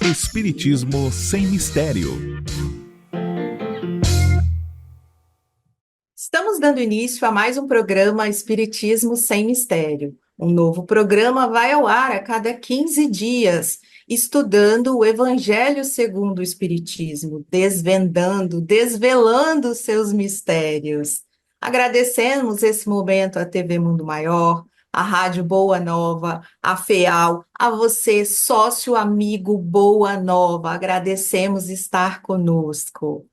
Espiritismo sem mistério. Estamos dando início a mais um programa Espiritismo sem mistério. Um novo programa vai ao ar a cada 15 dias, estudando o Evangelho segundo o Espiritismo, desvelando seus mistérios. Agradecemos esse momento à TV Mundo Maior, à Rádio Boa Nova, à FEAL, a você, sócio amigo Boa Nova. Agradecemos estar conosco.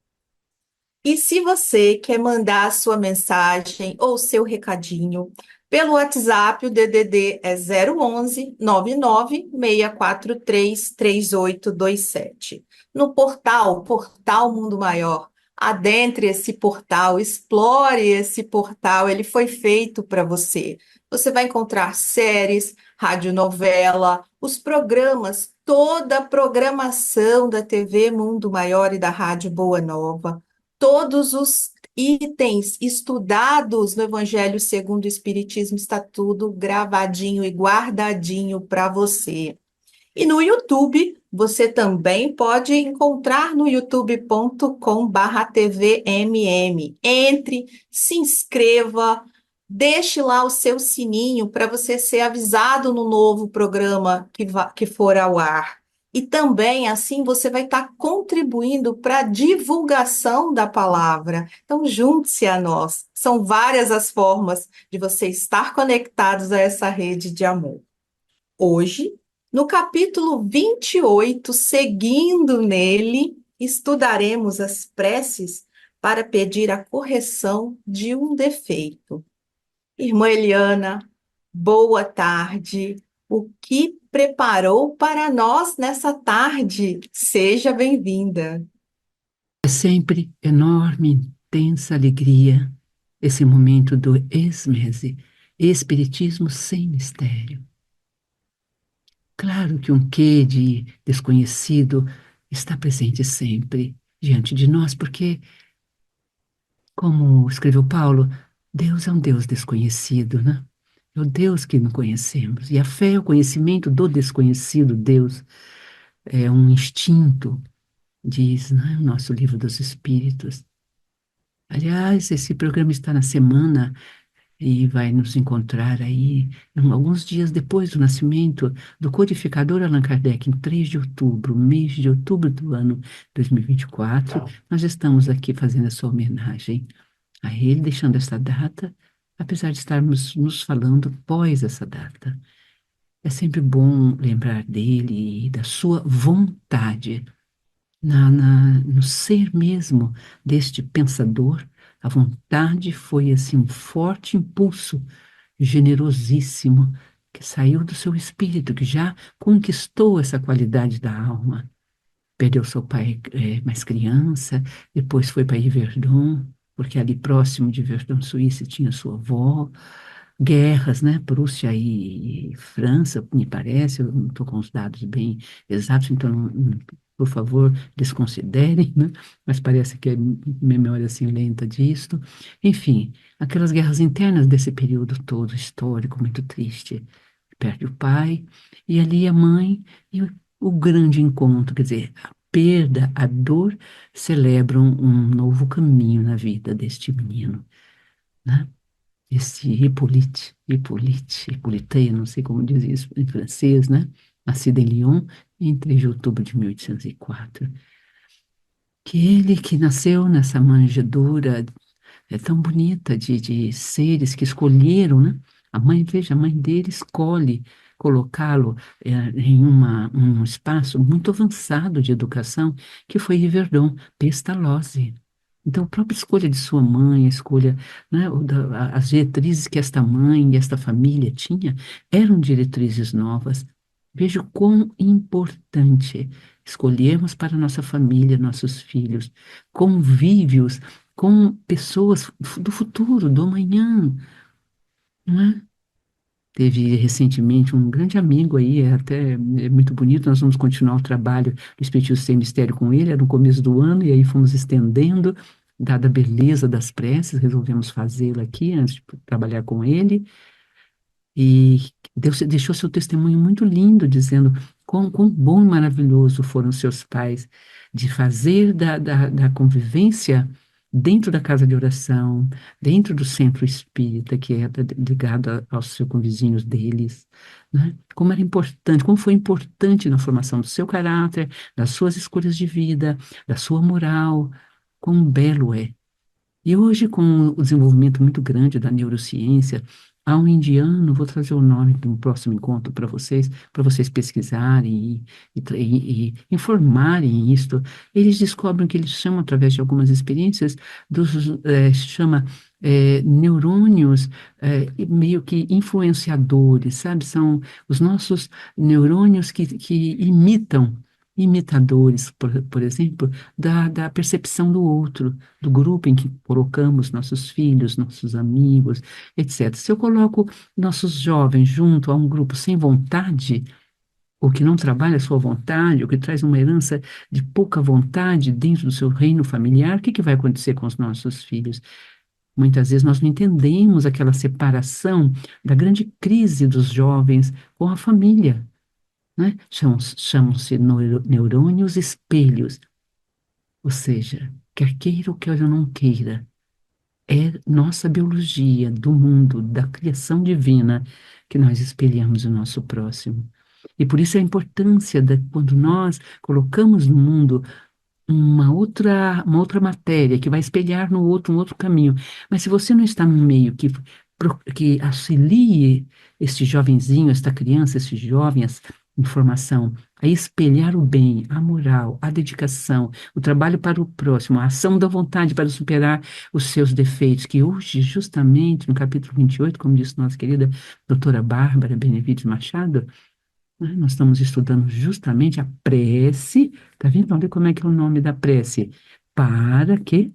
E se você quer mandar a sua mensagem ou seu recadinho pelo WhatsApp, o DDD é 011 99643 3827. No Portal Mundo Maior, adentre esse portal, explore esse portal, ele foi feito para você. Você vai encontrar séries, radionovela, os programas, toda a programação da TV Mundo Maior e da Rádio Boa Nova. Todos os itens estudados no Evangelho segundo o Espiritismo está tudo gravadinho e guardadinho para você. E no YouTube, você também pode encontrar no youtube.com/tvmm. Entre, se inscreva, deixe lá o seu sininho para você ser avisado no novo programa que for ao ar. E também, assim, você vai estar contribuindo para a divulgação da palavra. Então, junte-se a nós. São várias as formas de você estar conectados a essa rede de amor. Hoje, no capítulo 28, seguindo nele, estudaremos as preces para pedir a correção de um defeito. Irmã Eliana, boa tarde. O que preparou para nós nessa tarde? Seja bem-vinda. É sempre enorme, intensa alegria esse momento do esmese, espiritismo sem mistério. Claro que um quê de desconhecido está presente sempre diante de nós, porque, como escreveu Paulo, Deus é um Deus desconhecido, né? É o Deus que não conhecemos. E a fé é o conhecimento do desconhecido Deus. É um instinto, diz, né, o nosso livro dos Espíritos. Aliás, esse programa está na semana e vai nos encontrar aí alguns dias depois do nascimento do codificador Allan Kardec, em 3 de outubro, mês de outubro do ano 2024. Nós estamos aqui fazendo essa homenagem a ele, deixando essa data, apesar de estarmos nos falando após essa data. É sempre bom lembrar dele e da sua vontade no ser mesmo deste pensador. A vontade foi assim um forte impulso generosíssimo que saiu do seu espírito, que já conquistou essa qualidade da alma. Perdeu seu pai mais criança, depois foi para Yverdon, porque ali próximo de Yverdon, Suíça, tinha sua avó. Guerras, né? Prússia e França, me parece, eu não estou com os dados bem exatos, então, por favor, desconsiderem, né? Mas parece que é memória assim lenta disto. Enfim, aquelas guerras internas desse período todo histórico, muito triste. Perde o pai, e ali a mãe, e o grande encontro, quer dizer, a perda, a dor, celebram um novo caminho na vida deste menino, né? Esse Hippolyte, não sei como diz isso em francês, né? Nascido em Lyon, em 3 de outubro de 1804. Que ele que nasceu nessa manjedoura tão bonita de seres que escolheram, né? A mãe, veja, a mãe dele escolhe colocá-lo em um espaço muito avançado de educação, que foi Yverdon, Pestalozzi. Então, a própria escolha de sua mãe, a escolha, né, as diretrizes que esta mãe e esta família tinha, eram diretrizes novas. Veja o quão importante escolhermos para nossa família, nossos filhos, convívios com pessoas do futuro, do amanhã, não é? Teve recentemente um grande amigo aí, até é muito bonito, nós vamos continuar o trabalho do Espiritismo Sem Mistério com ele, era no começo do ano, e aí fomos estendendo dada a beleza das preces, resolvemos fazê-la aqui antes de trabalhar com ele. E Deus deixou seu testemunho muito lindo, dizendo quão bom e maravilhoso foram seus pais de fazer da convivência dentro da casa de oração, dentro do centro espírita, que é ligado aos seus convizinhos deles, né? Como era importante, como foi importante na formação do seu caráter, das suas escolhas de vida, da sua moral, quão belo é. E hoje, com o desenvolvimento muito grande da neurociência, há um indiano, vou trazer o nome no próximo encontro para vocês pesquisarem e informarem isto. Eles descobrem que eles chamam, através de algumas experiências, chama neurônios meio que influenciadores, sabe? São os nossos neurônios que imitam, imitadores, por exemplo, da percepção do outro, do grupo em que colocamos nossos filhos, nossos amigos, etc. Se eu coloco nossos jovens junto a um grupo sem vontade, ou que não trabalha a sua vontade, ou que traz uma herança de pouca vontade dentro do seu reino familiar, o que que vai acontecer com os nossos filhos? Muitas vezes nós não entendemos aquela separação da grande crise dos jovens com a família, né? Chamam-se neurônios espelhos, ou seja, quer queira ou quer eu não queira, é nossa biologia do mundo, da criação divina, que nós espelhamos o nosso próximo. E por isso a importância quando nós colocamos no mundo uma outra matéria que vai espelhar no outro um outro caminho. Mas se você não está num meio que auxilie este jovenzinho, esta criança, esse jovem, essa informação, a espelhar o bem, a moral, a dedicação, o trabalho para o próximo, a ação da vontade para superar os seus defeitos, que hoje, justamente no capítulo 28, como disse nossa querida doutora Bárbara Benevides Machado, né, nós estamos estudando justamente a prece, tá vendo? Olha como é que é o nome da prece. Para que?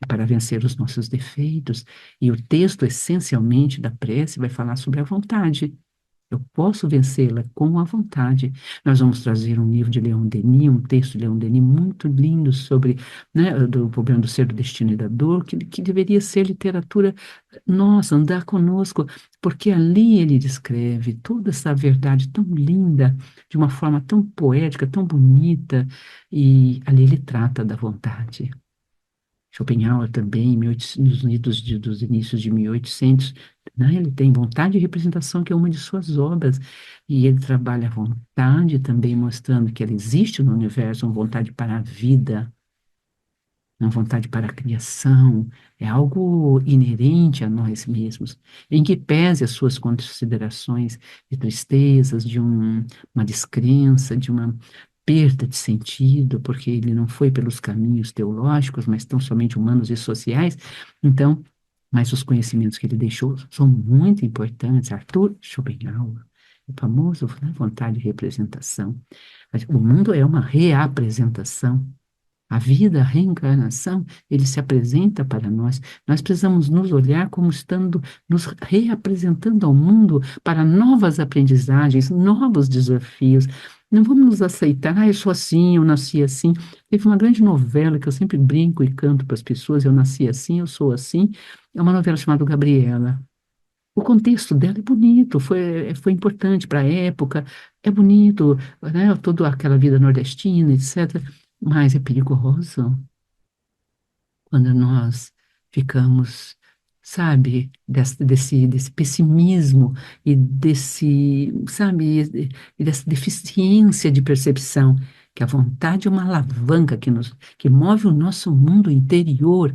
Para vencer os nossos defeitos. E o texto, essencialmente, da prece vai falar sobre a vontade. Eu posso vencê-la com a vontade. Nós vamos trazer um livro de Leon Denis, um texto de Leon Denis muito lindo sobre, né, do problema do ser, do destino e da dor, que deveria ser literatura nossa, andar conosco, porque ali ele descreve toda essa verdade tão linda, de uma forma tão poética, tão bonita, e ali ele trata da vontade. Schopenhauer também, dos inícios de 1800, né, ele tem Vontade e Representação, que é uma de suas obras, e ele trabalha a vontade também, mostrando que ela existe no universo, uma vontade para a vida, uma vontade para a criação, é algo inerente a nós mesmos, em que pese as suas considerações de tristezas, de uma descrença, de uma perda de sentido, porque ele não foi pelos caminhos teológicos, mas tão somente humanos e sociais. Então, mas os conhecimentos que ele deixou são muito importantes. Arthur Schopenhauer, o famoso, né, Vontade e Representação. O mundo é uma reapresentação. A vida, a reencarnação, ele se apresenta para nós. Nós precisamos nos olhar como estando nos reapresentando ao mundo para novas aprendizagens, novos desafios. Não vamos nos aceitar, eu sou assim, eu nasci assim. Teve uma grande novela que eu sempre brinco e canto para as pessoas, eu nasci assim, eu sou assim. É uma novela chamada Gabriela. O contexto dela é bonito, foi importante para a época, é bonito, né, toda aquela vida nordestina, etc. Mas é perigoso quando nós ficamos, sabe, desse pessimismo e sabe, e dessa deficiência de percepção, que a vontade é uma alavanca que move o nosso mundo interior,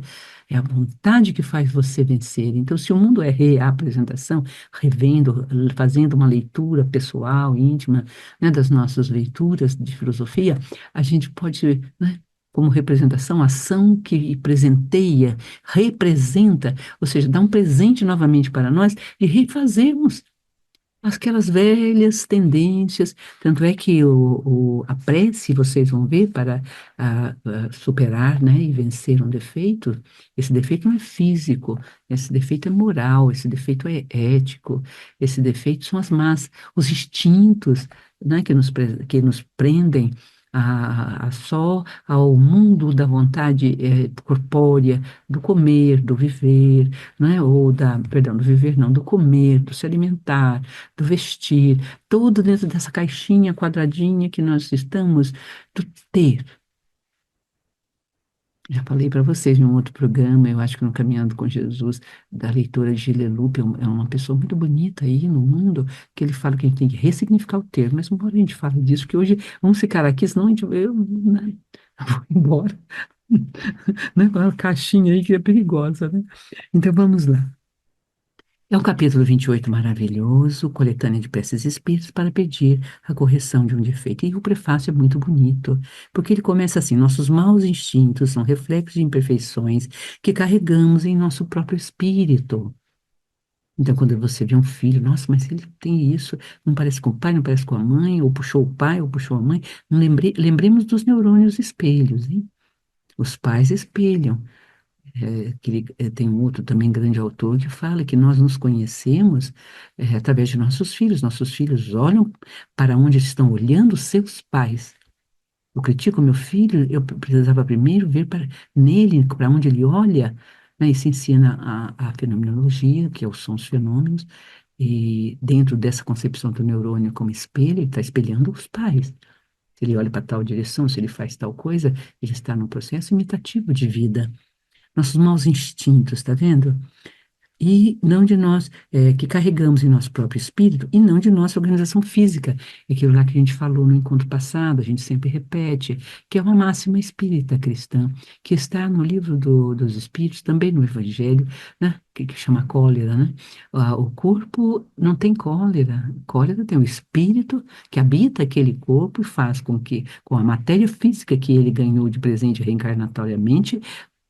é a vontade que faz você vencer. Então, se o mundo é reapresentação, revendo, fazendo uma leitura pessoal, íntima, né, das nossas leituras de filosofia, a gente pode, né, como representação, ação que presenteia, representa, ou seja, dá um presente novamente para nós de refazermos aquelas velhas tendências. Tanto é que a prece, vocês vão ver, para superar, né, e vencer um defeito, esse defeito não é físico, esse defeito é moral, esse defeito é ético, esse defeito são os instintos, né, que nos prendem só ao mundo da vontade corpórea, do comer, do viver, né? Perdão, do viver não, do comer, do se alimentar, do vestir, tudo dentro dessa caixinha quadradinha que nós estamos, do ter. Já falei para vocês em um outro programa, eu acho que no Caminhando com Jesus, da leitora de Gilles Leloup, é uma pessoa muito bonita aí no mundo, que ele fala que a gente tem que ressignificar o termo, mas embora a gente fale disso, porque hoje vamos ficar aqui, senão né, vou embora, né, com uma caixinha aí que é perigosa, né? Então vamos lá. É o capítulo 28 maravilhoso, coletânea de preces espíritas para pedir a correção de um defeito. E o prefácio é muito bonito, porque ele começa assim: nossos maus instintos são reflexos de imperfeições que carregamos em nosso próprio espírito. Então, quando você vê um filho, nossa, mas ele tem isso, não parece com o pai, não parece com a mãe, ou puxou o pai, ou puxou a mãe. Lembremos dos neurônios espelhos, hein? Os pais espelham. Tem um outro também grande autor que fala que nós nos conhecemos através de nossos filhos. Nossos filhos olham para onde estão olhando seus pais. Eu critico meu filho, eu precisava primeiro ver nele, para onde ele olha, né? E se ensina a fenomenologia, que são os fenômenos, e dentro dessa concepção do neurônio como espelho, ele está espelhando os pais. Se ele olha para tal direção, se ele faz tal coisa, ele está num processo imitativo de vida. Nossos maus instintos, tá vendo? E não de nós, que carregamos em nosso próprio espírito, e não de nossa organização física. É aquilo lá que a gente falou no encontro passado, a gente sempre repete, que é uma máxima espírita cristã, que está no livro dos Espíritos, também no Evangelho, né? Que chama cólera, né? O corpo não tem cólera, cólera tem o espírito que habita aquele corpo e faz com que, com a matéria física que ele ganhou de presente reencarnatoriamente,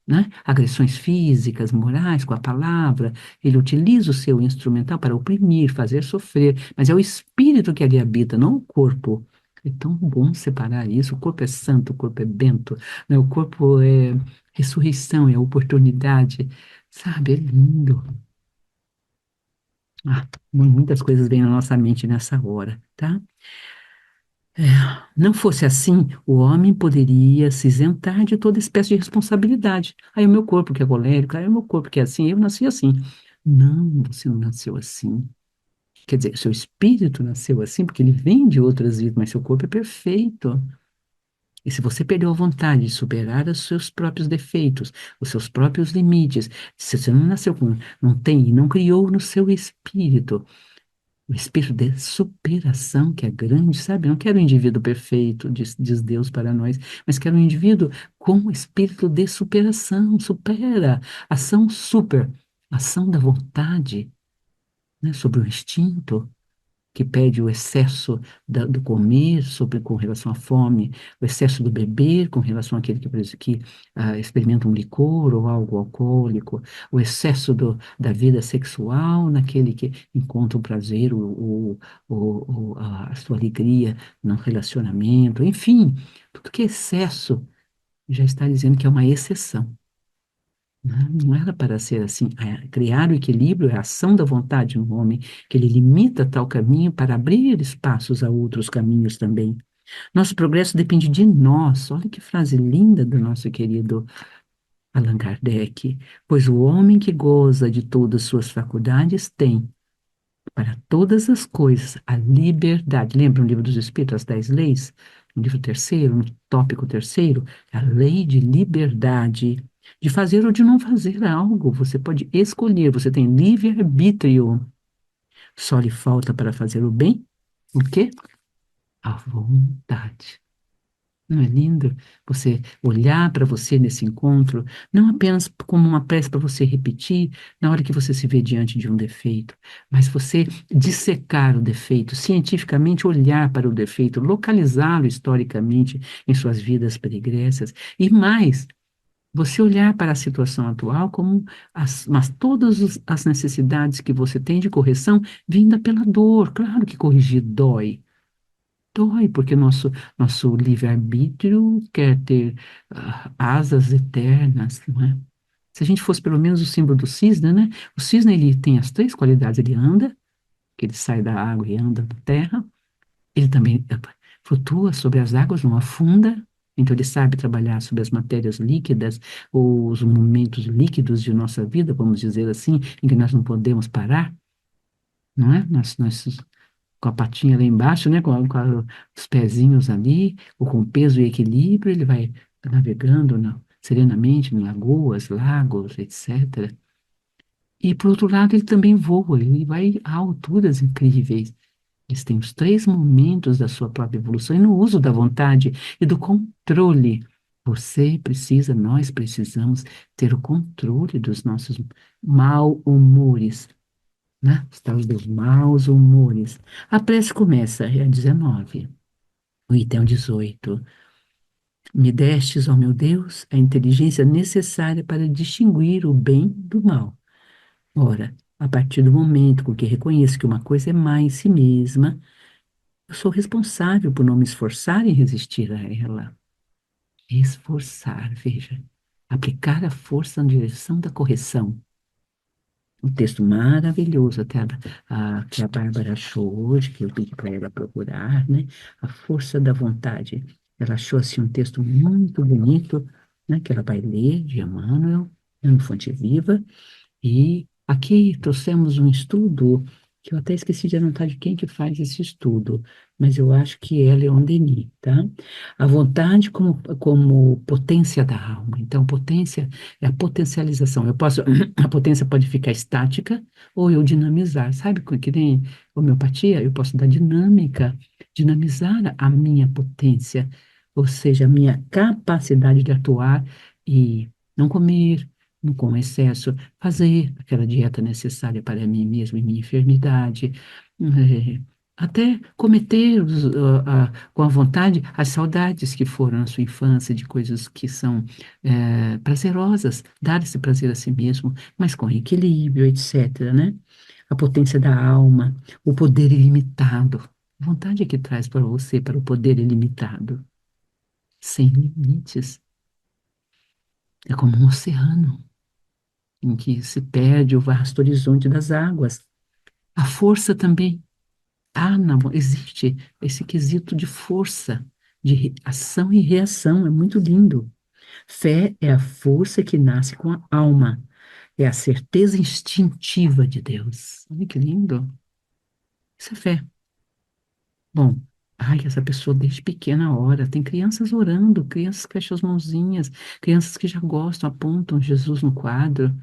né? Agressões físicas, morais, com a palavra. Ele utiliza o seu instrumental para oprimir, fazer sofrer, mas é o espírito que ali habita, não o corpo. É tão bom separar isso. O corpo é santo, o corpo é bento, né? O corpo é ressurreição, é oportunidade, sabe? É lindo. Muitas coisas vêm na nossa mente nessa hora, tá? Não fosse assim, o homem poderia se isentar de toda espécie de responsabilidade. Aí o meu corpo que é colérico, aí o meu corpo que é assim, eu nasci assim. Não, você não nasceu assim. Quer dizer, seu espírito nasceu assim porque ele vem de outras vidas, mas seu corpo é perfeito. E se você perdeu a vontade de superar os seus próprios defeitos, os seus próprios limites, se você não nasceu com, não tem e não criou no seu espírito o espírito de superação, que é grande, sabe? Eu não quero um indivíduo perfeito, diz Deus para nós, mas quero um indivíduo com o espírito de superação, supera, ação super, ação da vontade, né? Sobre o instinto, que pede o excesso do comer com relação à fome, o excesso do beber com relação àquele que experimenta um licor ou algo alcoólico, o excesso da vida sexual naquele que encontra o prazer, a sua alegria no relacionamento, enfim, tudo que é excesso já está dizendo que é uma exceção. Não era para ser assim. Criar o equilíbrio é a ação da vontade no homem, que ele limita tal caminho para abrir espaços a outros caminhos também. Nosso progresso depende de nós. Olha que frase linda do nosso querido Allan Kardec. Pois o homem que goza de todas suas faculdades tem, para todas as coisas, a liberdade. Lembra o livro dos Espíritos, as 10 leis? No livro terceiro, no tópico terceiro, a lei de liberdade, de fazer ou de não fazer algo. Você pode escolher, você tem livre-arbítrio. Só lhe falta para fazer o bem o quê? A vontade. Não é lindo você olhar para você nesse encontro, não apenas como uma prece para você repetir na hora que você se vê diante de um defeito, mas você dissecar o defeito, cientificamente olhar para o defeito, localizá-lo historicamente em suas vidas pregressas, e mais, você olhar para a situação atual como mas todas as necessidades que você tem de correção vinda pela dor. Claro que corrigir dói. Dói, porque nosso livre-arbítrio quer ter asas eternas, não é? Se a gente fosse pelo menos o símbolo do cisne, né? O cisne, ele tem as três qualidades. Ele anda, que ele sai da água e anda da terra. Ele também flutua sobre as águas, não afunda. Então, ele sabe trabalhar sobre as matérias líquidas, ou os momentos líquidos de nossa vida, vamos dizer assim, em que nós não podemos parar, não é? Nós com a patinha lá embaixo, né? Com os pezinhos ali, ou com peso e equilíbrio, ele vai navegando serenamente em lagoas, lagos, etc. E, por outro lado, ele também voa, ele vai a alturas incríveis. Eles têm os três momentos da sua própria evolução e no uso da vontade e do controle. Você precisa, nós precisamos ter o controle dos nossos mal-humores, né? Os tais dos maus humores. A prece começa, é a 19, o item 18. Me destes, ó meu Deus, a inteligência necessária para distinguir o bem do mal. Ora, a partir do momento com que reconheço que uma coisa é má em si mesma, eu sou responsável por não me esforçar em resistir a ela. Esforçar, veja. Aplicar a força na direção da correção. Um texto maravilhoso, até que a Bárbara achou hoje, que eu pedi para ela procurar, né? A força da vontade. Ela achou assim um texto muito bonito, né? Que ela vai ler de Emmanuel, no Fonte Viva. E aqui trouxemos um estudo que eu até esqueci de anotar de quem que faz esse estudo, mas eu acho que é Leon Denis, tá? A vontade como potência da alma. Então, potência é a potencialização. Eu posso, a potência pode ficar estática ou eu dinamizar, sabe? Que nem homeopatia, eu posso dar dinâmica, dinamizar a minha potência, ou seja, a minha capacidade de atuar e não comer, não com excesso, fazer aquela dieta necessária para mim mesmo e minha enfermidade, eh, até cometer com a vontade as saudades que foram na sua infância, de coisas que são prazerosas, dar esse prazer a si mesmo, mas com equilíbrio, etc., né? A potência da alma, o poder ilimitado. A vontade é que traz para você, para o poder ilimitado, sem limites. É como um oceano em que se perde o vasto horizonte das águas. A força também. Não, existe esse quesito de força, de ação e reação, é muito lindo. Fé é a força que nasce com a alma, é a certeza instintiva de Deus. Olha que lindo. Isso é fé. Bom, essa pessoa desde pequena hora, tem crianças orando, crianças que fecham as mãozinhas, crianças que já gostam, apontam Jesus no quadro.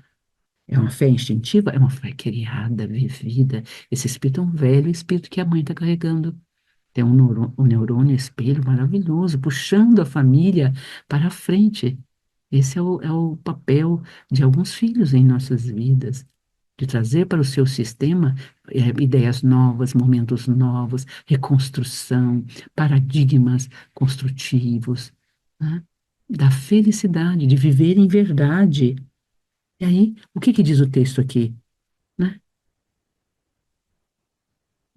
É uma fé instintiva? É uma fé criada, vivida. Esse espírito é um velho espírito que a mãe está carregando. Tem um neurônio espelho maravilhoso, puxando a família para a frente. Esse é o papel de alguns filhos em nossas vidas, de trazer para o seu sistema ideias novas, momentos novos, reconstrução, paradigmas construtivos, né? Da felicidade, de viver em verdade. E aí, o que que diz o texto aqui, né?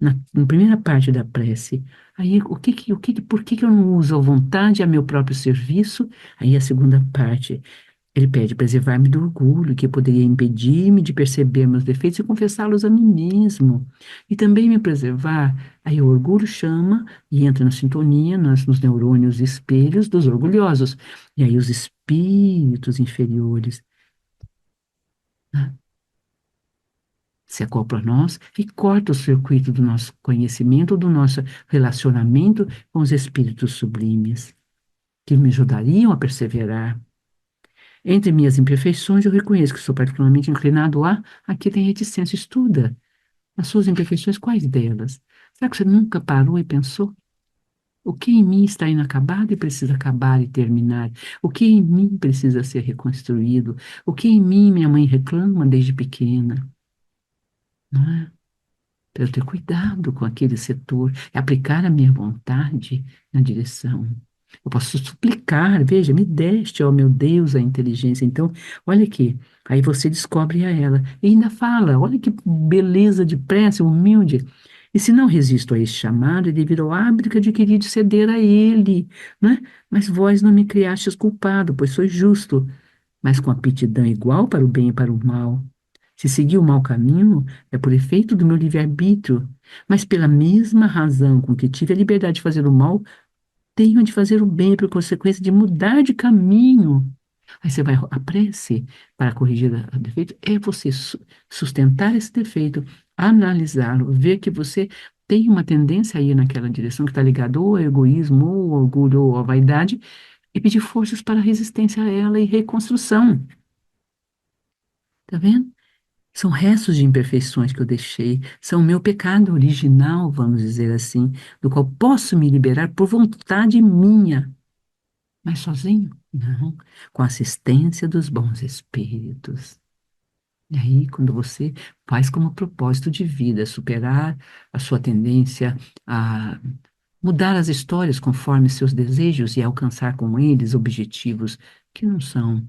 Na primeira parte da prece, aí por que que eu não uso a vontade a meu próprio serviço? Aí a segunda parte, ele pede preservar-me do orgulho, que poderia impedir-me de perceber meus defeitos e confessá-los a mim mesmo. E também me preservar, aí o orgulho chama e entra na sintonia, nos neurônios espelhos dos orgulhosos. E aí os espíritos inferiores, né, se acopla a nós e corta o circuito do nosso conhecimento, do nosso relacionamento com os espíritos sublimes, que me ajudariam a perseverar. Entre minhas imperfeições, eu reconheço que sou particularmente inclinado aqui tem reticência, estuda. As suas imperfeições, quais delas? Será que você nunca parou e pensou? O que em mim está inacabado e precisa acabar e terminar? O que em mim precisa ser reconstruído? O que em mim minha mãe reclama desde pequena? Não é? Para eu ter cuidado com aquele setor, é aplicar a minha vontade na direção. Eu posso suplicar, veja, me deste, ó meu Deus, a inteligência. Então, olha aqui, aí você descobre a ela. E ainda fala, olha que beleza de prece, humilde. E se não resisto a este chamado, é devido ao hábito que adquiri de ceder a ele, né? Mas vós não me criastes culpado, pois sois justo, mas com aptidão igual para o bem e para o mal. Se seguir o mau caminho, é por efeito do meu livre-arbítrio, mas pela mesma razão com que tive a liberdade de fazer o mal, tenho de fazer o bem por consequência de mudar de caminho. Aí você vai, a prece para corrigir o defeito é você sustentar esse defeito, analisá-lo, ver que você tem uma tendência a ir naquela direção que está ligada ou ao egoísmo, ou ao orgulho, ou à vaidade, e pedir forças para a resistência a ela e reconstrução. Tá vendo? São restos de imperfeições que eu deixei, são o meu pecado original, vamos dizer assim, do qual posso me liberar por vontade minha. Mas sozinho? Não. Com a assistência dos bons espíritos. E aí, quando você faz como propósito de vida superar a sua tendência a mudar as histórias conforme seus desejos e alcançar com eles objetivos que não são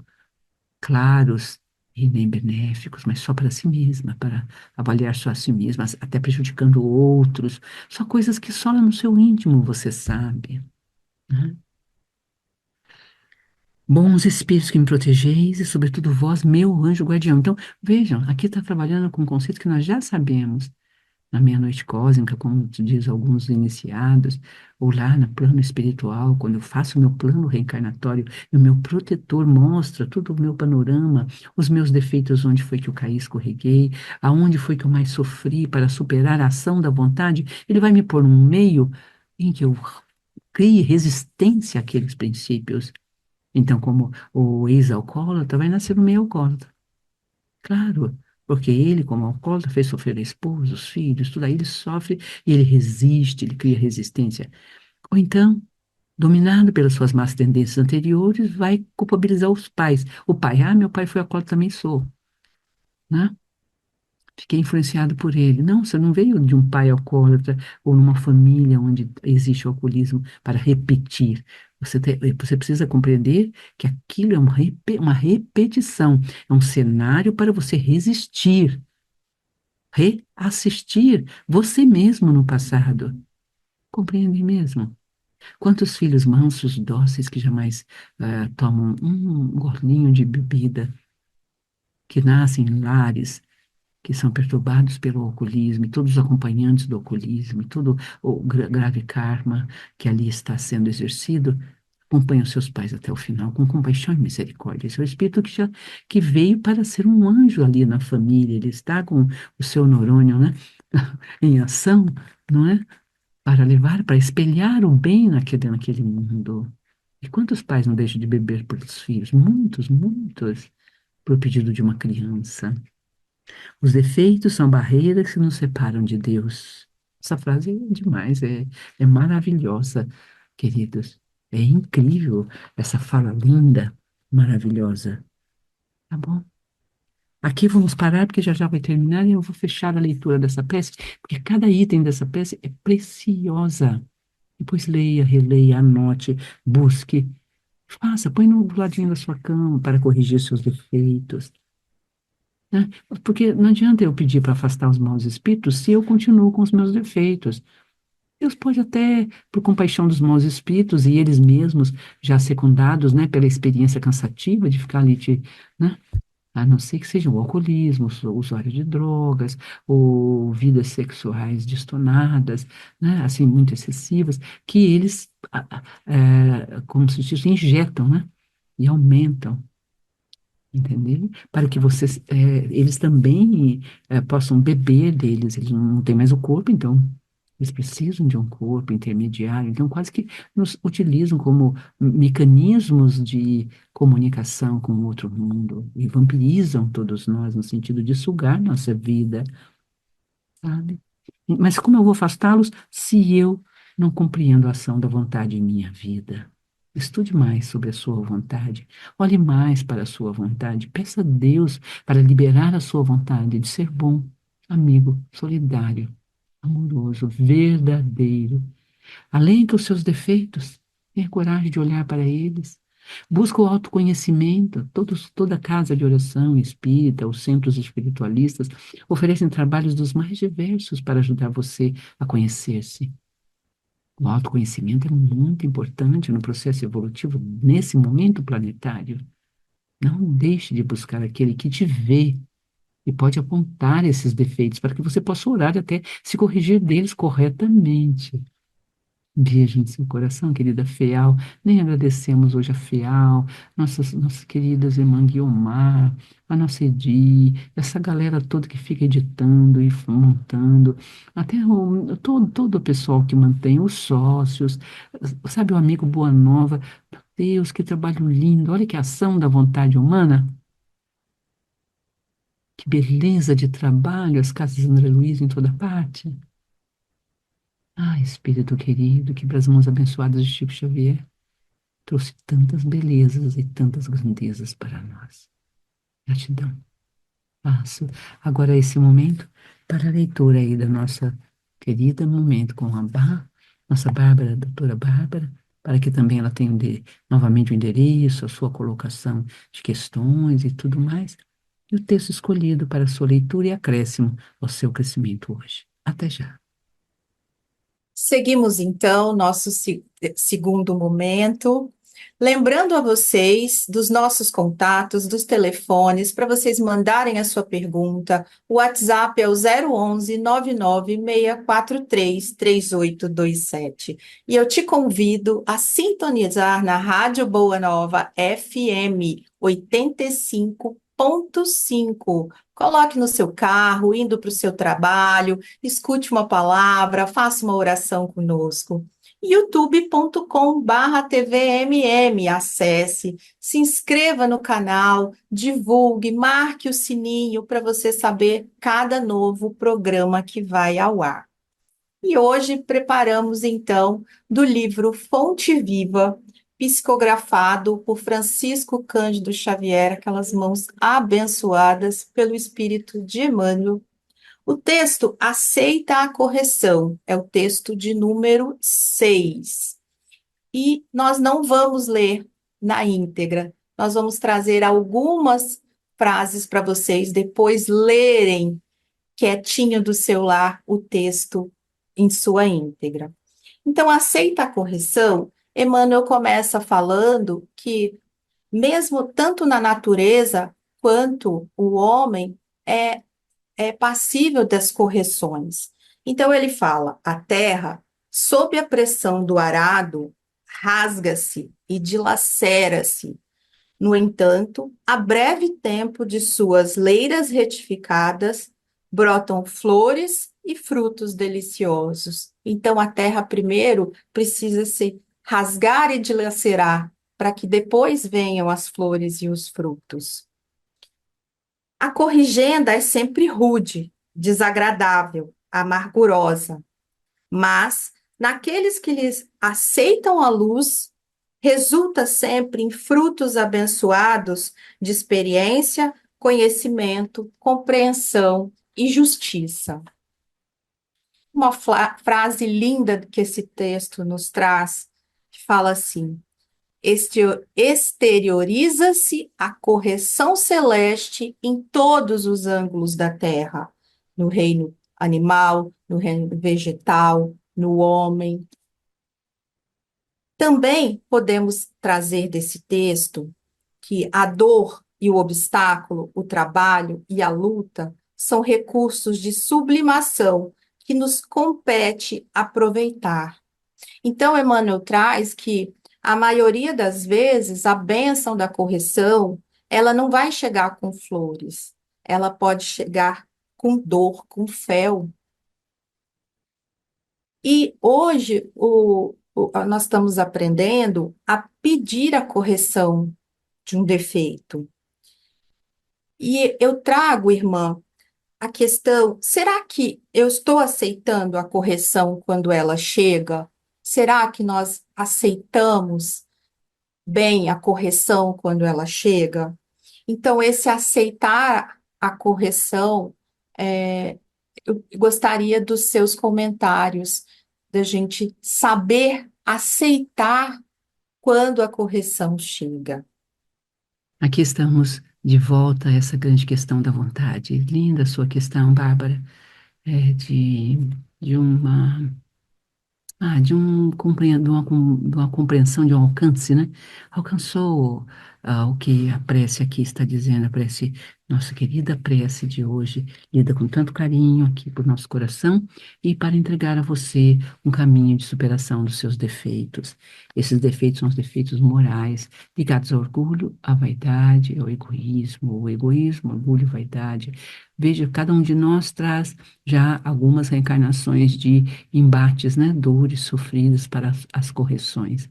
claros e nem benéficos, mas só para si mesma, para avaliar só a si mesma, até prejudicando outros, só coisas que só no seu íntimo você sabe, né? Bons espíritos que me protegeis e, sobretudo, vós, meu anjo guardião. Então, vejam, aqui está trabalhando com um conceito que nós já sabemos na meia-noite cósmica, como diz alguns iniciados, ou lá no plano espiritual, quando eu faço o meu plano reencarnatório, e o meu protetor mostra todo o meu panorama, os meus defeitos, onde foi que eu caí, escorreguei, aonde foi que eu mais sofri para superar a ação da vontade, ele vai me pôr num meio em que eu crie resistência àqueles princípios. Então, como o ex-alcoólatra vai nascer no meio alcoólatra. Claro, porque ele, como alcoólatra, fez sofrer a esposa, os filhos, tudo aí ele sofre e ele resiste, ele cria resistência. Ou então, dominado pelas suas más tendências anteriores, vai culpabilizar os pais. O pai, meu pai foi alcoólatra, também sou, né? Fiquei influenciado por ele. Não, você não veio de um pai alcoólatra ou numa família onde existe o alcoolismo para repetir. Você precisa compreender que aquilo é uma repetição, é um cenário para você resistir, reassistir você mesmo no passado. Compreende mesmo? Quantos filhos mansos, dóceis, que jamais tomam um golinho de bebida, que nascem em lares que são perturbados pelo alcoolismo, e todos os acompanhantes do alcoolismo, e todo o grave karma que ali está sendo exercido, acompanham seus pais até o final, com compaixão e misericórdia. Esse é o espírito que veio para ser um anjo ali na família, ele está com o seu neurônio, né, em ação, não é? Para levar, para espelhar o bem naquele mundo. E quantos pais não deixam de beber por os filhos? Muitos, muitos, por pedido de uma criança. Os defeitos são barreiras que nos separam de Deus. Essa frase é demais, é maravilhosa, queridos. É incrível essa fala linda, maravilhosa. Tá bom? Aqui vamos parar, porque já já vai terminar e eu vou fechar a leitura dessa peça, porque cada item dessa peça é preciosa. Depois leia, releia, anote, busque. Faça, põe no ladinho da sua cama para corrigir seus defeitos, né? Porque não adianta eu pedir para afastar os maus espíritos se eu continuo com os meus defeitos. Deus pode até, por compaixão dos maus espíritos e eles mesmos já secundados, né, pela experiência cansativa de ficar ali, né, a não ser que seja o alcoolismo, o usuário de drogas, ou vidas sexuais destonadas, né, assim, muito excessivas, que eles, como se diz, injetam, né, e aumentam. Entendeu? Para que vocês, eles também possam beber deles. Eles não têm mais o corpo, então eles precisam de um corpo intermediário. Então, quase que nos utilizam como mecanismos de comunicação com o outro mundo e vampirizam todos nós no sentido de sugar nossa vida, sabe? Mas como eu vou afastá-los se eu não compreendo a ação da vontade em minha vida? Estude mais sobre a sua vontade, olhe mais para a sua vontade, peça a Deus para liberar a sua vontade de ser bom, amigo, solidário, amoroso, verdadeiro. Além que os seus defeitos, tenha coragem de olhar para eles. Busca o autoconhecimento. Toda casa de oração espírita, os centros espiritualistas, oferecem trabalhos dos mais diversos para ajudar você a conhecer-se. O autoconhecimento é muito importante no processo evolutivo nesse momento planetário. Não deixe de buscar aquele que te vê e pode apontar esses defeitos para que você possa orar e até se corrigir deles corretamente. Beijo no seu coração, querida Feal. Nem agradecemos hoje a Feal, nossas queridas irmã Guiomar, a nossa Edi, essa galera toda que fica editando e montando, até todo o pessoal que mantém os sócios, sabe, o amigo Boa Nova. Meu Deus, que trabalho lindo! Olha que ação da vontade humana. Que beleza de trabalho, as casas André Luiz em toda parte. Ah, Espírito querido, que para as mãos abençoadas de Chico Xavier trouxe tantas belezas e tantas grandezas para nós. Gratidão. Passo agora esse momento para a leitura aí da nossa querida Momento com a nossa Bárbara, a doutora Bárbara, para que também ela tenha novamente o endereço, a sua colocação de questões e tudo mais, e o texto escolhido para a sua leitura e acréscimo ao seu crescimento hoje. Até já. Seguimos então nosso segundo momento. Lembrando a vocês dos nossos contatos, dos telefones, para vocês mandarem a sua pergunta. O WhatsApp é o 011 99643 3827. E eu te convido a sintonizar na Rádio Boa Nova FM 85.5. Coloque no seu carro, indo para o seu trabalho, escute uma palavra, faça uma oração conosco. youtube.com/tvmm, acesse, se inscreva no canal, divulgue, marque o sininho para você saber cada novo programa que vai ao ar. E hoje preparamos então do livro Fonte Viva, psicografado por Francisco Cândido Xavier, aquelas mãos abençoadas pelo Espírito de Emmanuel. O texto Aceita a Correção, é o texto de número 6. E nós não vamos ler na íntegra, nós vamos trazer algumas frases para vocês depois lerem quietinho do seu lar o texto em sua íntegra. Então, aceita a correção, Emmanuel começa falando que, mesmo tanto na natureza quanto o homem, é passível das correções. Então, ele fala: a terra, sob a pressão do arado, rasga-se e dilacera-se. No entanto, a breve tempo de suas leiras retificadas, brotam flores e frutos deliciosos. Então, a terra primeiro precisa se rasgar e dilacerar, para que depois venham as flores e os frutos. A corrigenda é sempre rude, desagradável, amargurosa, mas naqueles que lhes aceitam a luz, resulta sempre em frutos abençoados de experiência, conhecimento, compreensão e justiça. Uma frase linda que esse texto nos traz, que fala assim: exterioriza-se a correção celeste em todos os ângulos da terra, no reino animal, no reino vegetal, no homem. Também podemos trazer desse texto que a dor e o obstáculo, o trabalho e a luta são recursos de sublimação que nos compete aproveitar. Então, Emmanuel traz que a maioria das vezes a bênção da correção, ela não vai chegar com flores, ela pode chegar com dor, com fel. E hoje nós estamos aprendendo a pedir a correção de um defeito. E eu trago, irmã, a questão: será que eu estou aceitando a correção quando ela chega? Será que nós aceitamos bem a correção quando ela chega? Então, esse aceitar a correção, eu gostaria dos seus comentários, da gente saber aceitar quando a correção chega. Aqui estamos de volta a essa grande questão da vontade. Linda a sua questão, Bárbara, de uma de uma compreensão, de um alcance, né? Alcançou o que a prece aqui está dizendo, a prece, nossa querida prece de hoje, lida com tanto carinho aqui por nosso coração e para entregar a você um caminho de superação dos seus defeitos. Esses defeitos são os defeitos morais, ligados ao orgulho, à vaidade, ao egoísmo, orgulho e vaidade. Veja, cada um de nós traz já algumas reencarnações de embates, né, dores sofridas para as correções.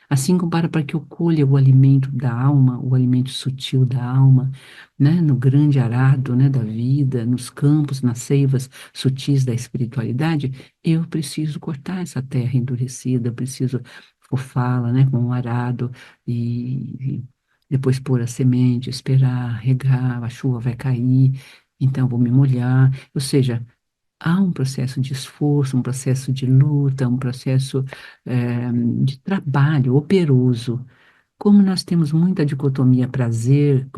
Assim como para que eu colha o alimento da alma, o alimento sutil da alma, né, no grande arado, né, da vida, nos campos, nas seivas sutis da espiritualidade, eu preciso cortar essa terra endurecida, eu preciso fofá-la, né, com um arado e depois pôr a semente, esperar, regar, a chuva vai cair, então vou me molhar, ou seja, há um processo de esforço, um processo de luta, um processo de trabalho operoso. Como nós temos muita dicotomia prazer,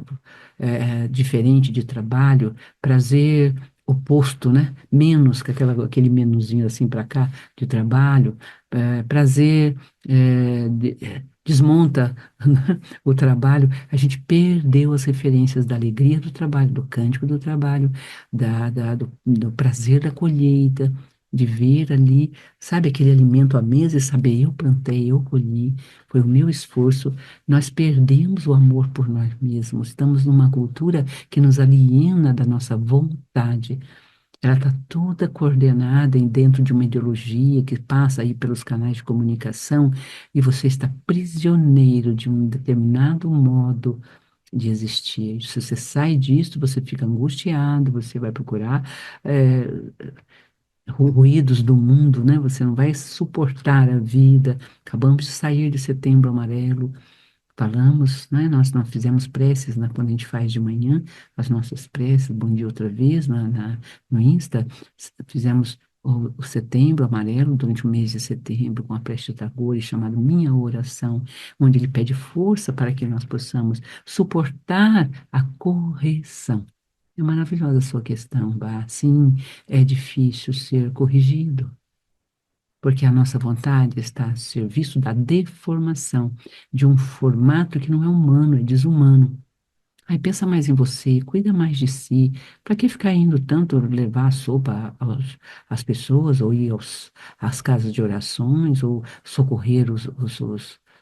diferente de trabalho, prazer oposto, né? Menos, com aquele menuzinho assim para cá de trabalho, prazer desmonta o trabalho, a gente perdeu as referências da alegria do trabalho, do cântico do trabalho, do prazer da colheita, de ver ali, sabe, aquele alimento à mesa e saber, eu plantei, eu colhi, foi o meu esforço. Nós perdemos o amor por nós mesmos. Estamos numa cultura que nos aliena da nossa vontade. Ela está toda coordenada dentro de uma ideologia que passa aí pelos canais de comunicação e você está prisioneiro de um determinado modo de existir. Se você sai disso, você fica angustiado, você vai procurar ruídos do mundo, né? Você não vai suportar a vida. Acabamos de sair de Setembro Amarelo. Falamos, né? Nós não fizemos preces, né? Quando a gente faz de manhã, as nossas preces, bom dia outra vez, no Insta, fizemos o Setembro Amarelo, durante o mês de setembro, com a prece de Tagore, chamada Minha Oração, onde ele pede força para que nós possamos suportar a correção. É maravilhosa a sua questão, Bá. Sim, é difícil ser corrigido porque a nossa vontade está a serviço da deformação de um formato que não é humano, é desumano. Aí pensa mais em você, cuida mais de si. Para que ficar indo tanto levar a sopa às pessoas, ou ir às casas de orações, ou socorrer os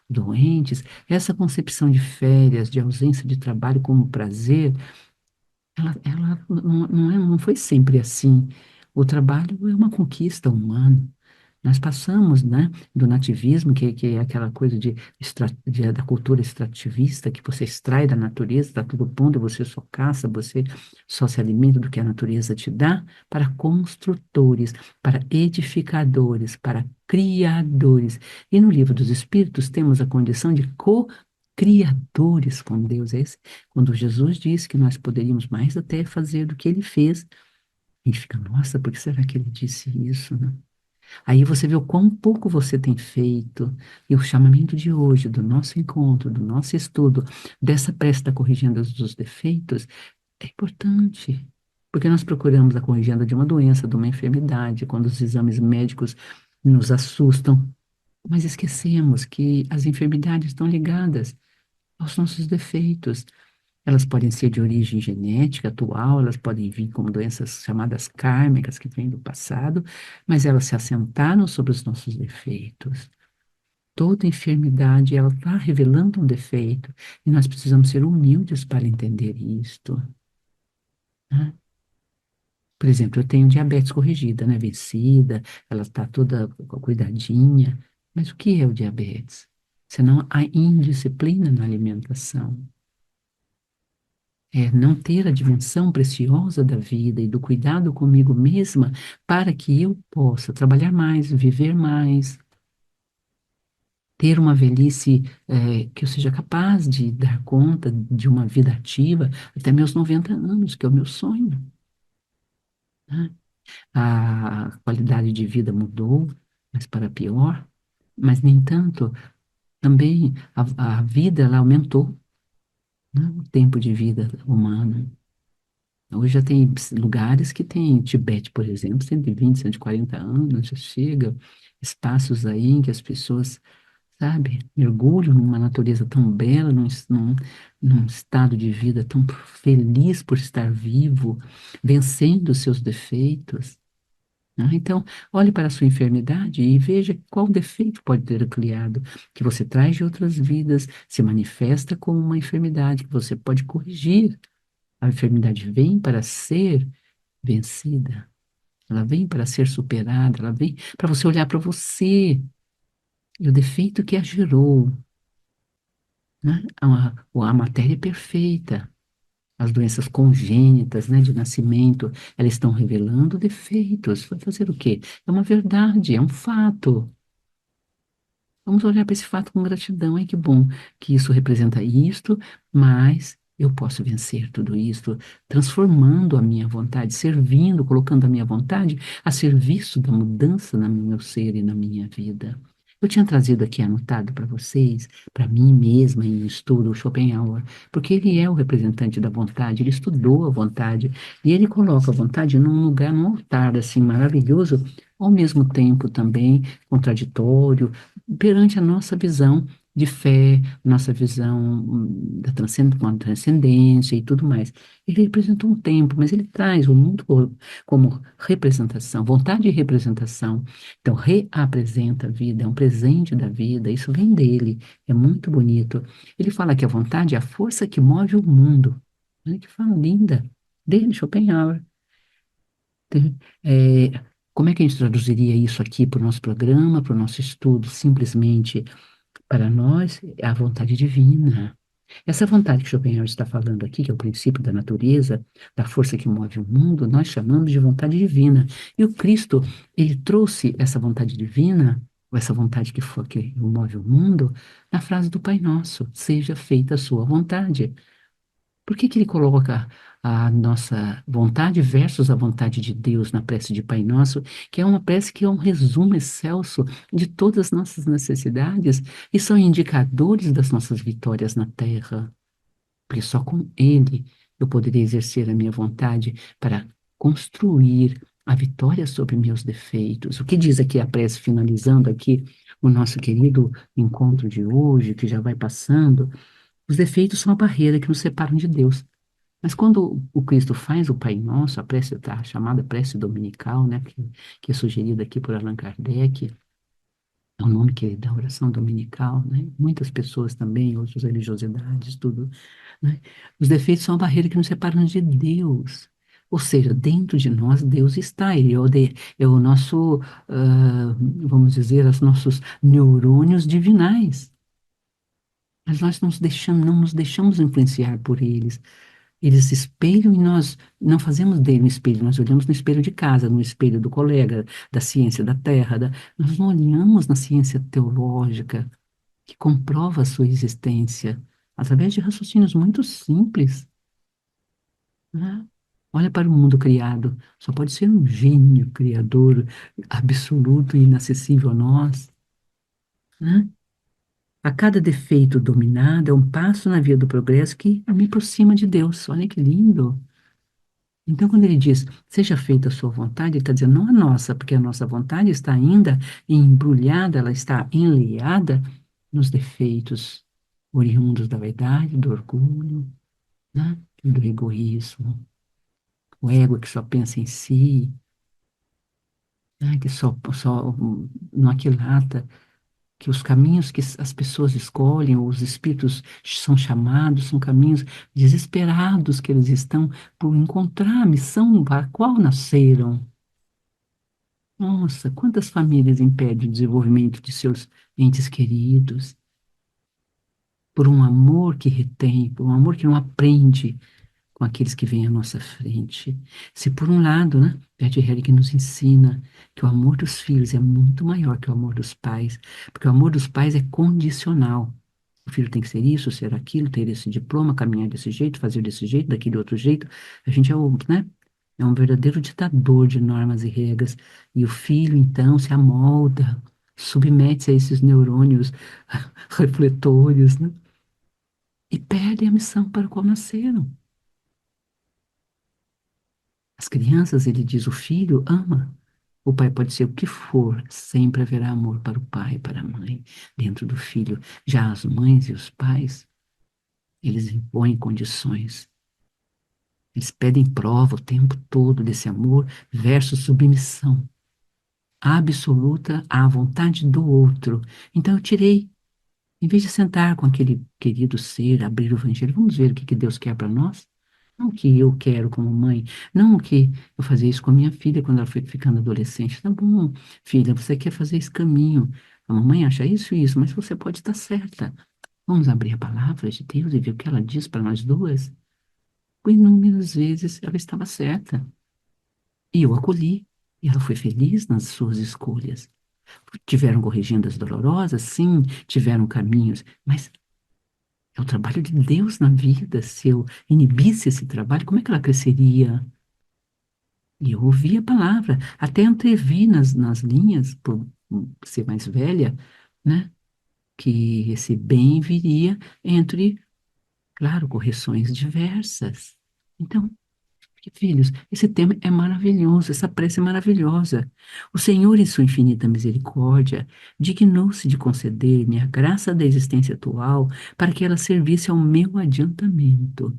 doentes? Essa concepção de férias, de ausência de trabalho como prazer, ela não foi sempre assim. O trabalho é uma conquista humana. Nós passamos, né, do nativismo, que é aquela coisa da cultura extrativista, que você extrai da natureza, está tudo bom, e você só caça, você só se alimenta do que a natureza te dá, para construtores, para edificadores, para criadores. E no livro dos Espíritos temos a condição de co-criadores com Deus. Quando Jesus disse que nós poderíamos mais até fazer do que ele fez, a gente fica, nossa, por que será que ele disse isso, né? Aí você vê o quão pouco você tem feito. E o chamamento de hoje, do nosso encontro, do nosso estudo, dessa prece da corrigenda dos defeitos, é importante. Porque nós procuramos a corrigenda de uma doença, de uma enfermidade, quando os exames médicos nos assustam. Mas esquecemos que as enfermidades estão ligadas aos nossos defeitos. Elas podem ser de origem genética atual, elas podem vir como doenças chamadas kármicas, que vêm do passado, mas elas se assentaram sobre os nossos defeitos. Toda enfermidade, ela está revelando um defeito, e nós precisamos ser humildes para entender isto, né? Por exemplo, eu tenho diabetes corrigida, né, vencida, ela está toda cuidadinha, mas o que é o diabetes? Senão a indisciplina na alimentação. É não ter a dimensão preciosa da vida e do cuidado comigo mesma para que eu possa trabalhar mais, viver mais, ter uma velhice que eu seja capaz de dar conta de uma vida ativa até meus 90 anos, que é o meu sonho, né? A qualidade de vida mudou, mas para pior, mas nem tanto, também a vida ela aumentou, né? O tempo de vida humano. Hoje já tem lugares que tem Tibete, por exemplo, 120, 140 anos, já chega, espaços aí em que as pessoas sabe? Mergulho numa natureza tão bela, num estado de vida tão feliz por estar vivo, vencendo os seus defeitos, né? Então, olhe para a sua enfermidade e veja qual defeito pode ter criado, que você traz de outras vidas, se manifesta como uma enfermidade que você pode corrigir. A enfermidade vem para ser vencida, ela vem para ser superada, ela vem para você olhar para você e o defeito que a gerou, né? A matéria é perfeita. As doenças congênitas, né, de nascimento, elas estão revelando defeitos. Vai fazer o quê? É uma verdade, é um fato. Vamos olhar para esse fato com gratidão. Ai, que bom que isso representa isto, mas eu posso vencer tudo isto, transformando a minha vontade, servindo, colocando a minha vontade a serviço da mudança no meu ser e na minha vida. Eu tinha trazido aqui anotado para vocês, para mim mesma, em estudo, o Schopenhauer, porque ele é o representante da vontade, ele estudou a vontade, e ele coloca a vontade num lugar, num altar, assim, maravilhoso, ao mesmo tempo também contraditório, perante a nossa visão de fé, nossa visão da transcendência e tudo mais. Ele representou um tempo, mas ele traz o mundo como representação, vontade e representação. Então, reapresenta a vida, é um presente da vida, isso vem dele, é muito bonito. Ele fala que a vontade é a força que move o mundo. Olha que fala linda, dele, Schopenhauer. É, como é que a gente traduziria isso aqui para o nosso programa, para o nosso estudo? Simplesmente, para nós, é a vontade divina. Essa vontade que Schopenhauer está falando aqui, que é o princípio da natureza, da força que move o mundo, nós chamamos de vontade divina. E o Cristo, ele trouxe essa vontade divina, ou essa vontade que move o mundo, na frase do Pai Nosso: seja feita a sua vontade. Por que que ele coloca a nossa vontade versus a vontade de Deus na prece de Pai Nosso, que é uma prece que é um resumo excelso de todas as nossas necessidades e são indicadores das nossas vitórias na Terra? Porque só com Ele eu poderia exercer a minha vontade para construir a vitória sobre meus defeitos. O que diz aqui a prece, finalizando aqui o nosso querido encontro de hoje, que já vai passando? Os defeitos são a barreira que nos separam de Deus. Mas quando o Cristo faz o Pai Nosso, a prece, a chamada prece dominical, né, que é sugerida aqui por Allan Kardec, é o nome que ele dá, oração dominical, né? Muitas pessoas também, outras religiosidades, tudo, né? Os defeitos são a barreira que nos separa de Deus. Ou seja, dentro de nós Deus está, ele é o nosso, vamos dizer, os nossos neurônios divinais. Mas nós não nos deixamos influenciar por eles. Eles se espelham e nós não fazemos dele um espelho, nós olhamos no espelho de casa, no espelho do colega, da ciência da terra, nós não olhamos na ciência teológica, que comprova a sua existência, através de raciocínios muito simples, né? Olha para o mundo criado, só pode ser um gênio criador absoluto e inacessível a nós, né? A cada defeito dominado é um passo na via do progresso que me aproxima de Deus. Olha que lindo! Então, quando ele diz, seja feita a sua vontade, ele está dizendo, não a nossa, porque a nossa vontade está ainda embrulhada, ela está enleada nos defeitos oriundos da vaidade, do orgulho, né? E do egoísmo. O ego que só pensa em si, né? Que só não aquilata que os caminhos que as pessoas escolhem, ou os espíritos são chamados, são caminhos desesperados que eles estão por encontrar a missão para a qual nasceram. Nossa, quantas famílias impedem o desenvolvimento de seus entes queridos por um amor que retém, por um amor que não aprende com aqueles que vêm à nossa frente. Se por um lado, né, Bert Hellinger nos ensina que o amor dos filhos é muito maior que o amor dos pais, porque o amor dos pais é condicional. O filho tem que ser isso, ser aquilo, ter esse diploma, caminhar desse jeito, fazer desse jeito, daquele outro jeito. A gente é o, né, é um verdadeiro ditador de normas e regras. E o filho, então, se amolda, submete-se a esses neurônios refletores, né, e perde a missão para a qual nasceram. As crianças, ele diz, o filho ama O pai pode ser o que for, sempre haverá amor para o pai e para a mãe dentro do filho. Já as mães e os pais, eles impõem condições. Eles pedem prova o tempo todo desse amor versus submissão absoluta à vontade do outro. Então eu tirei, em vez de sentar com aquele querido ser, abrir o evangelho, vamos ver o que que Deus quer para nós? Não o que eu quero como mãe, não o que eu fazia isso com a minha filha quando ela foi ficando adolescente. Tá bom, filha, você quer fazer esse caminho. A mamãe acha isso e isso, mas você pode estar certa. Vamos abrir a palavra de Deus e ver o que ela diz para nós duas? Por inúmeras vezes ela estava certa. E eu acolhi. E ela foi feliz nas suas escolhas. Tiveram corrigendas dolorosas, sim, tiveram caminhos, mas é o trabalho de Deus na vida. Se eu inibisse esse trabalho, como é que ela cresceria? E eu ouvi a palavra, até antevi nas linhas, por ser mais velha, né, que esse bem viria entre, claro, correções diversas. Então, filhos, esse tema é maravilhoso, essa prece é maravilhosa. O Senhor, em sua infinita misericórdia, dignou-se de conceder-me a graça da existência atual para que ela servisse ao meu adiantamento.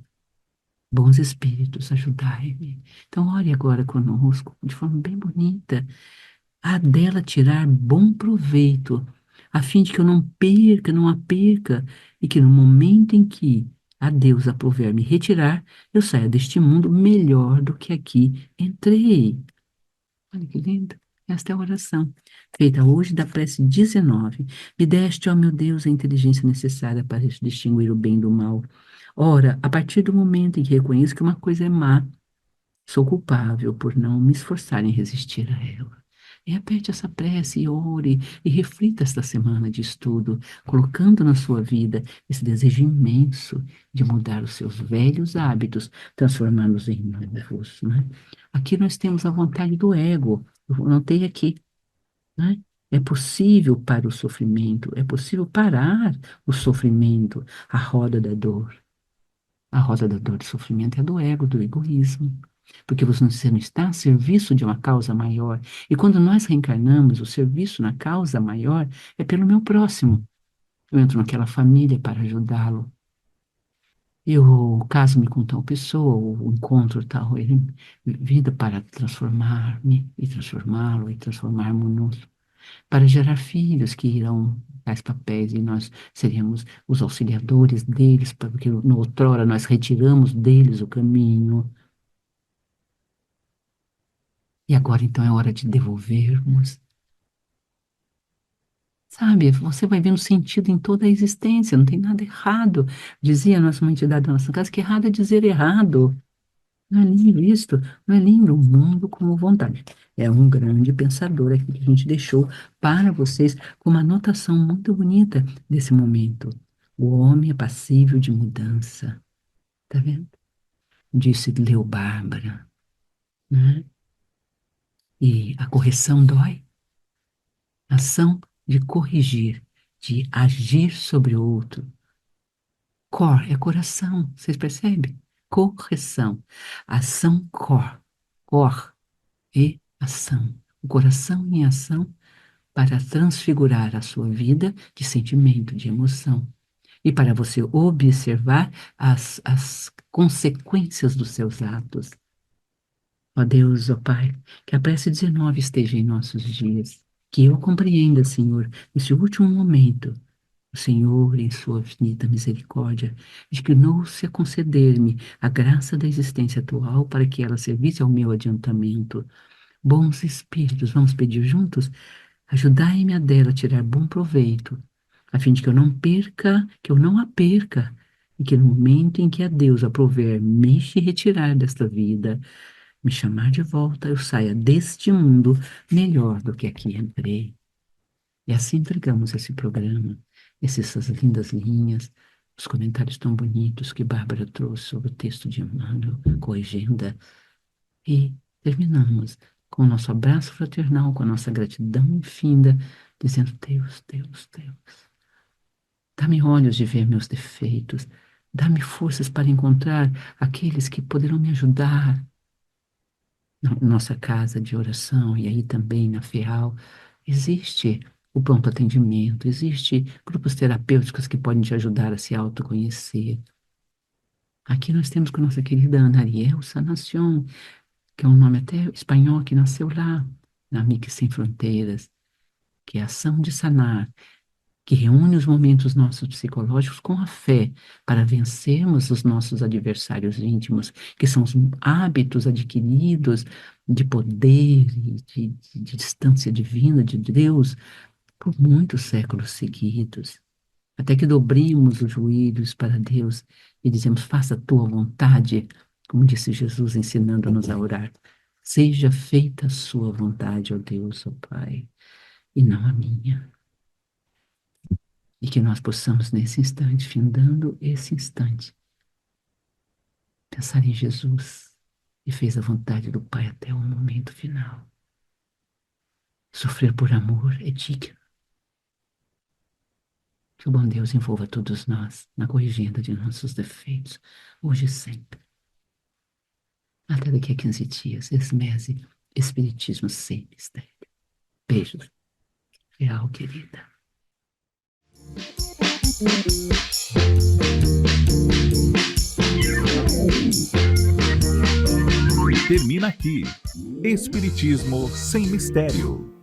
Bons Espíritos, ajudai-me. Então, ore agora conosco, de forma bem bonita, a dela tirar bom proveito, a fim de que eu não perca, não a perca, e que no momento em que a Deus aprouver me retirar, eu saia deste mundo melhor do que aqui entrei. Olha que lindo. Esta é a oração, feita hoje da prece 19. Me deste, ó meu Deus, a inteligência necessária para distinguir o bem do mal. Ora, a partir do momento em que reconheço que uma coisa é má, sou culpável por não me esforçar em resistir a ela. E repete essa prece e ore e reflita esta semana de estudo, colocando na sua vida esse desejo imenso de mudar os seus velhos hábitos, transformá-los em novos, né? Aqui nós temos a vontade do ego. Eu anotei aqui, né? É possível para o sofrimento, é possível parar o sofrimento, a roda da dor. A roda da dor e sofrimento é do ego, do egoísmo. Porque você não está a serviço de uma causa maior. E quando nós reencarnamos, o serviço na causa maior é pelo meu próximo. Eu entro naquela família para ajudá-lo. Eu caso-me com tal pessoa, ou encontro tal ele, vida para transformar-me e transformá-lo e transformarmos-nos, para gerar filhos que irão tais papéis e nós seríamos os auxiliadores deles, porque no outrora nós retiramos deles o caminho. E agora então é hora de devolvermos. Sabe, você vai vendo sentido em toda a existência, não tem nada errado. Dizia a nossa uma entidade da nossa casa que errado é dizer errado. Não é lindo isto? Não é lindo? O mundo como vontade. É um grande pensador aqui que a gente deixou para vocês com uma anotação muito bonita desse momento. O homem é passível de mudança. Tá vendo? Disse Leo Bárbara, né? E a correção dói. Ação de corrigir, de agir sobre o outro. Cor é coração, vocês percebem? Correção. Ação cor. Cor e ação. O coração em ação para transfigurar a sua vida de sentimento, de emoção. E para você observar as consequências dos seus atos. Ó Deus, ó Pai, que a prece 19 esteja em nossos dias. Que eu compreenda, Senhor, nesse último momento, o Senhor, em sua infinita misericórdia, dignou-se a conceder-me a graça da existência atual para que ela servisse ao meu adiantamento. Bons Espíritos, vamos pedir juntos? Ajudai-me a dela tirar bom proveito, a fim de que eu não perca, que eu não a perca, e que no momento em que a Deus aprover me retirar desta vida, me chamar de volta, eu saia deste mundo melhor do que aqui entrei. E assim entregamos esse programa, essas lindas linhas, os comentários tão bonitos que Bárbara trouxe sobre o texto de Emmanuel, corrigenda, e terminamos com o nosso abraço fraternal, com a nossa gratidão infinda, dizendo: Deus, Deus, Deus, dá-me olhos de ver meus defeitos, dá-me forças para encontrar aqueles que poderão me ajudar na nossa casa de oração e aí também na FEAL, existe o pronto atendimento, existe grupos terapêuticos que podem te ajudar a se autoconhecer. Aqui nós temos com a nossa querida Ana Ariel Sanación, que é um nome até espanhol, que nasceu lá, na Mix Sem Fronteiras, que é a ação de sanar, que reúne os momentos nossos psicológicos com a fé para vencermos os nossos adversários íntimos, que são os hábitos adquiridos de poder e de distância divina de Deus por muitos séculos seguidos, até que dobremos os joelhos para Deus e dizemos: faça a tua vontade, como disse Jesus ensinando-nos a orar. Seja feita a sua vontade, ó Deus, ó Pai, e não a minha. E que nós possamos, nesse instante, findando esse instante, pensar em Jesus, que fez a vontade do Pai até o momento final. Sofrer por amor é digno. Que o bom Deus envolva todos nós na corrigenda de nossos defeitos, hoje e sempre. Até daqui a 15 dias, Esmese, Espiritismo sem mistério. Beijos. Real, querida. Termina aqui. Espiritismo sem mistério.